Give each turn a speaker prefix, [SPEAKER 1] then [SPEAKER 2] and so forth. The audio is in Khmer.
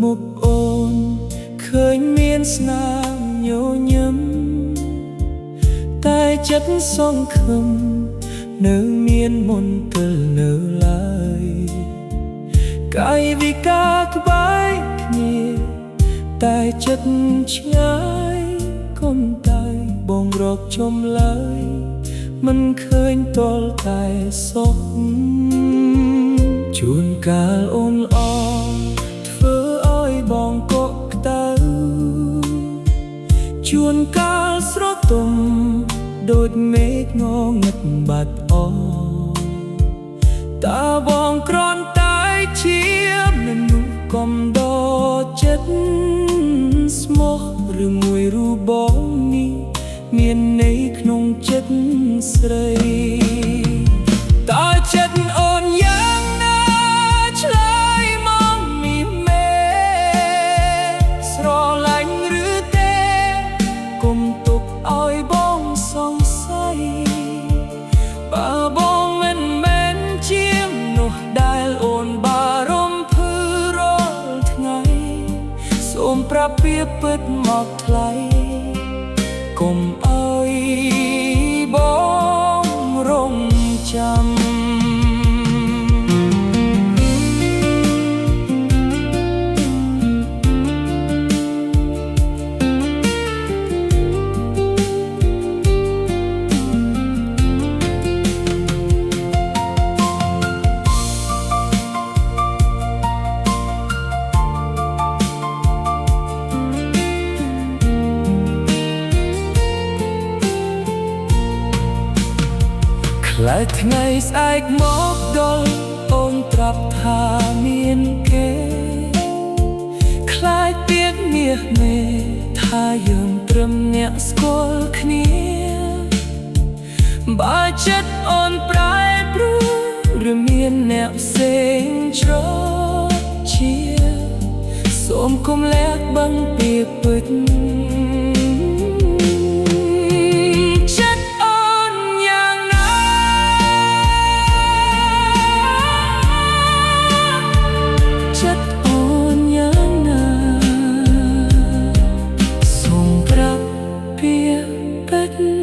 [SPEAKER 1] មុខអូនឃើញមានស្នាមញញឹមតែចិត្តសង្ឃឹមនៅមានមន្តលនៅឡើយកាយវិការក្បែរគ្នាតែចិត្តឆ្ងាយកុំតែបងរកចំឡើយមិនឃើញតលតែសោះជួនកាលអូនល្អធ្វើឲ្យបងកក់ក្តៅជួនកាលស្រទុំដូចមេឃងងឹតបាត់អតើបងគ្រាន់តែជាមនុស្សកំដរចិត្តស្មោះឬមួយរូបបងនេះមានន័យក្នុងចិត្តស្រីតើចិត្តអូនយ៉ាងណាឆ្លើយមកមីមេស្រឡាញ់ឬទេគុំទុកឲ្យបងសង្ស័យបើបងមិនមែនជាមនុស្សដែលអូនបារម្ភឺរាល់ថ្ងៃសូមប្រាប់វាពិតមកថ្លៃកុំឲ្យបងរងចាំខ្លាចថ្ងៃស្អែកមកដល់អូនត្រាប់ថាមានគេខ្លាចទៀកមាសមេថាយើងត្រឹមអ្នកស្គាល់គ្នាបើចិត្តអូនប្រែប្រួលឬមានអ្នកផ្សេងច្រកជាសូមគុំលះបង់ពីពិតbut